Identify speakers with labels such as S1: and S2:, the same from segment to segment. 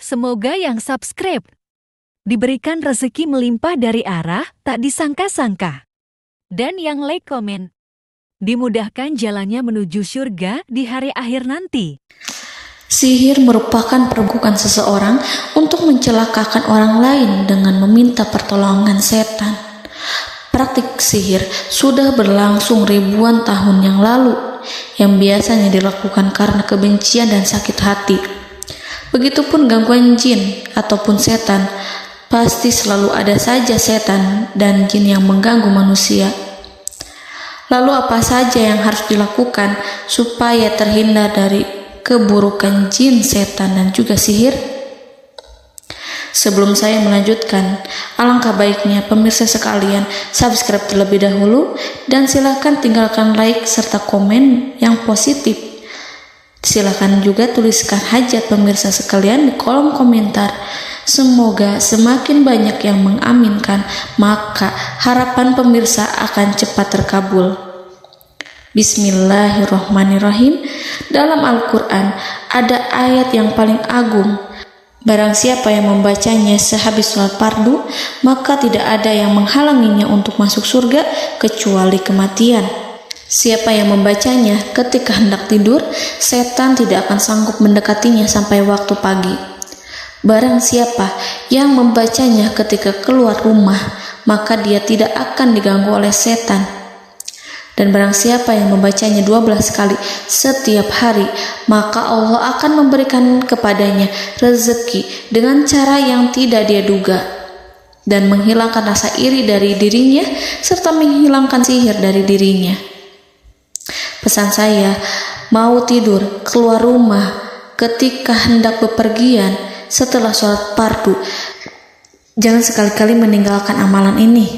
S1: Semoga yang subscribe diberikan rezeki melimpah dari arah tak disangka-sangka. Dan yang like komen, dimudahkan jalannya menuju surga di hari akhir nanti.
S2: Sihir merupakan perbuatan seseorang untuk mencelakakan orang lain dengan meminta pertolongan setan. Praktik sihir sudah berlangsung ribuan tahun yang lalu, yang biasanya dilakukan karena kebencian dan sakit hati. Begitupun gangguan jin ataupun setan, pasti selalu ada saja setan dan jin yang mengganggu manusia. Lalu apa saja yang harus dilakukan supaya terhindar dari keburukan jin, setan, dan juga sihir? Sebelum saya melanjutkan, alangkah baiknya pemirsa sekalian subscribe terlebih dahulu dan silakan tinggalkan like serta komen yang positif. Silakan juga tuliskan hajat pemirsa sekalian di kolom komentar. Semoga semakin banyak yang mengaminkan, maka harapan pemirsa akan cepat terkabul. Bismillahirrahmanirrahim. Dalam Al-Quran ada ayat yang paling agung. Barang siapa yang membacanya sehabis sholat fardu, maka tidak ada yang menghalanginya untuk masuk surga kecuali kematian. Siapa yang membacanya ketika hendak tidur, setan tidak akan sanggup mendekatinya sampai waktu pagi. Barang siapa yang membacanya ketika keluar rumah, maka dia tidak akan diganggu oleh setan. Dan barang siapa yang membacanya 12 kali setiap hari, maka Allah akan memberikan kepadanya rezeki dengan cara yang tidak dia duga, dan menghilangkan rasa iri dari dirinya, serta menghilangkan sihir dari dirinya. Pesan saya, mau tidur, keluar rumah, ketika hendak bepergian, setelah sholat fardu, jangan sekali-kali meninggalkan amalan ini.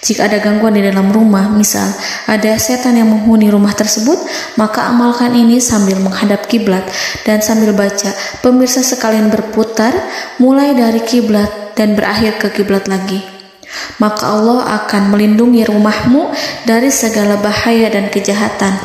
S2: Jika ada gangguan di dalam rumah, misal ada setan yang menghuni rumah tersebut, maka amalkan ini sambil menghadap kiblat dan sambil baca. Pemirsa sekalian berputar mulai dari kiblat dan berakhir ke kiblat lagi. Maka Allah akan melindungi rumahmu dari segala bahaya dan kejahatan.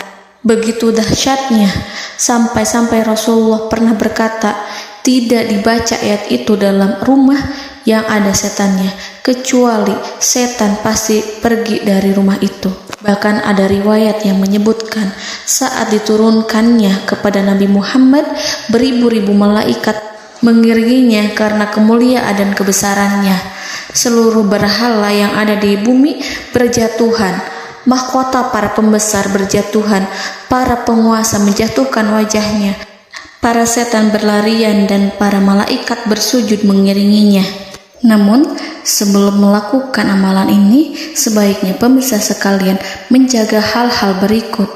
S2: Begitu dahsyatnya, sampai-sampai Rasulullah pernah berkata, tidak dibaca ayat itu dalam rumah yang ada setannya, kecuali setan pasti pergi dari rumah itu. Bahkan ada riwayat yang menyebutkan saat diturunkannya kepada Nabi Muhammad, beribu-ribu malaikat mengiringinya karena kemuliaan dan kebesarannya. Seluruh berhala yang ada di bumi berjatuhan, mahkota para pembesar berjatuhan, para penguasa menjatuhkan wajahnya, para setan berlarian dan para malaikat bersujud mengiringinya. Namun, sebelum melakukan amalan ini, sebaiknya pemirsa sekalian menjaga hal-hal berikut.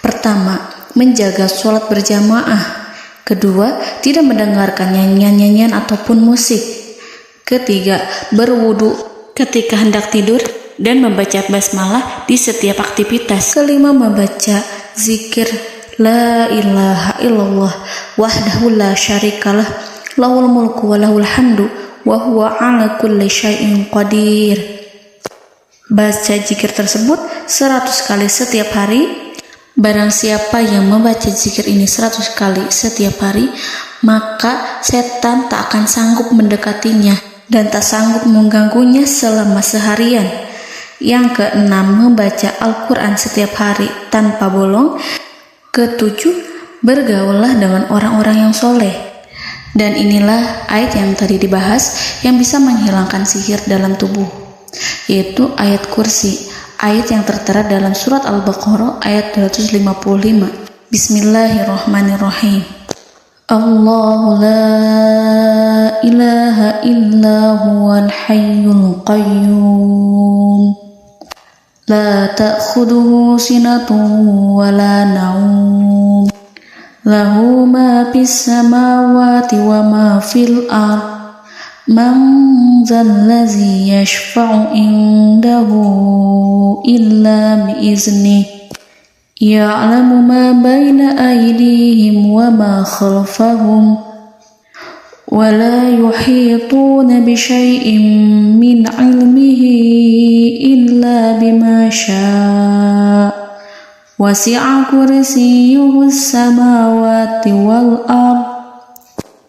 S2: Pertama, menjaga sholat berjamaah. Kedua, tidak mendengarkan nyanyian-nyanyian ataupun musik. Ketiga, berwudu ketika hendak tidur dan membaca basmalah di setiap aktivitas. Kelima, membaca zikir La ilaha illallah wahdahu la syarikalah lahul mulku wa lahul hamdu wa huwa ala kulli syai'in qadir. Baca zikir tersebut 100 kali setiap hari. Barang siapa yang membaca zikir ini 100 kali setiap hari, maka setan tak akan sanggup mendekatinya dan tak sanggup mengganggunya selama seharian. Yang keenam, membaca Al-Quran setiap hari tanpa bolong. Ketujuh, bergaullah dengan orang-orang yang soleh. Dan inilah ayat yang tadi dibahas yang bisa menghilangkan sihir dalam tubuh, yaitu ayat kursi, ayat yang tertera dalam surat Al-Baqarah ayat 255. Bismillahirrahmanirrahim. Allahu la ilaha illa huwal hayyul qayyum la ta'khuduhu sinatun wa la naum lahu ma fis samawati wa ma fil ard man zallazi yashfa'u indahu illa bi'izni ya'lamu ma baina aydihim wa ma khalfahum wa la yuhituna bi syai'in min 'ilmihi illa bima syaa wasi'a kursiyyuhu samawati wal ard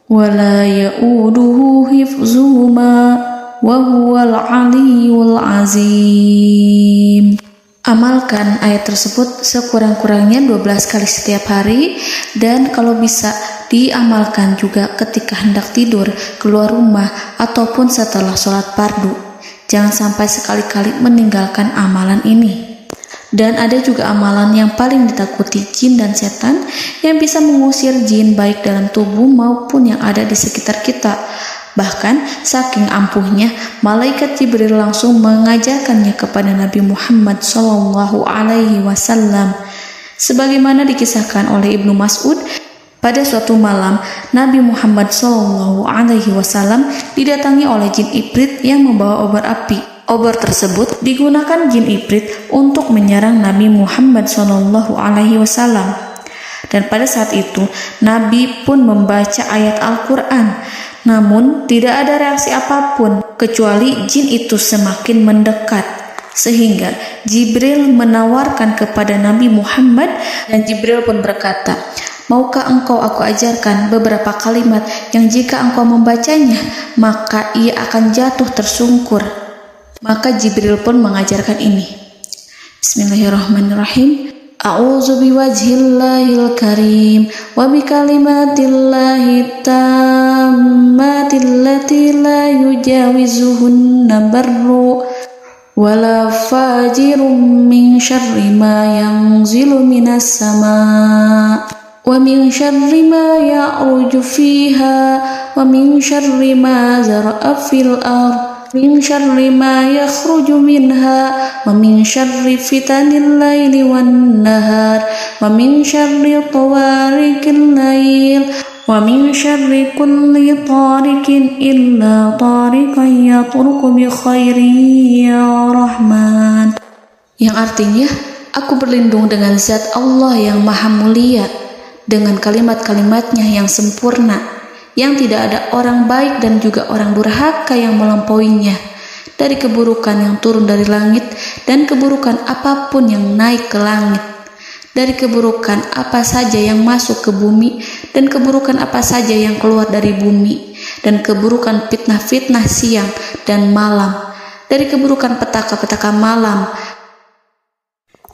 S2: wa la ya'uduhu hifzuhuma wa huwal aliyyul azim. Amalkan ayat tersebut sekurang-kurangnya 12 kali setiap hari, dan kalau bisa diamalkan juga ketika hendak tidur, keluar rumah, ataupun setelah sholat fardu. Jangan sampai sekali-kali meninggalkan amalan ini. Dan ada juga amalan yang paling ditakuti jin dan setan yang bisa mengusir jin baik dalam tubuh maupun yang ada di sekitar kita. Bahkan saking ampuhnya, malaikat Jibril langsung mengajarkannya kepada Nabi Muhammad SAW. Sebagaimana dikisahkan oleh Ibnu Mas'ud, pada suatu malam Nabi Muhammad SAW didatangi oleh jin Ifrit yang membawa obor api. Obor tersebut digunakan jin Ifrit untuk menyerang Nabi Muhammad SAW. Dan pada saat itu Nabi pun membaca ayat Al-Quran. Namun tidak ada reaksi apapun kecuali jin itu semakin mendekat, sehingga Jibril menawarkan kepada Nabi Muhammad, dan Jibril pun berkata, "Maukah engkau aku ajarkan beberapa kalimat yang jika engkau membacanya maka ia akan jatuh tersungkur?" Maka Jibril pun mengajarkan ini. Bismillahirrahmanirrahim. A'udzu biwajhillahil karim wa bikalimatillahi tammatil lati la yujawizuhunna barru wala fajirum min syarri ma yanzilu minas sama wa min syarri ma ya'ruju fiha wa min syarri ma zara'a fil ardh min syarri ma yakhruju minha wa min syarri fitanil laili wan nahar wa min syarri tawarikil lail wa min syarri kulli tarikin illa tarikan yatruku bi khairin ya Rahman. Yang artinya, aku berlindung dengan zat Allah yang maha mulia, dengan kalimat-kalimatnya yang sempurna, yang tidak ada orang baik dan juga orang durhaka yang melampauinya, dari keburukan yang turun dari langit dan keburukan apapun yang naik ke langit, dari keburukan apa saja yang masuk ke bumi dan keburukan apa saja yang keluar dari bumi, dan keburukan fitnah-fitnah siang dan malam, dari keburukan petaka-petaka malam,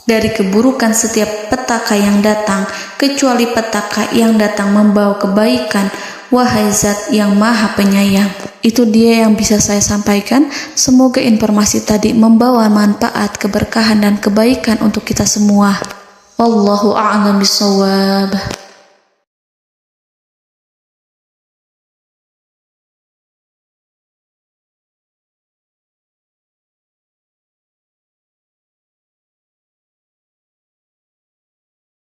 S2: dari keburukan setiap petaka yang datang, kecuali petaka yang datang membawa kebaikan. Wahai Zat yang Maha Penyayang. Itu dia yang bisa saya sampaikan. Semoga informasi tadi membawa manfaat, keberkahan dan kebaikan untuk kita semua. Wallahu a'lam bishawab.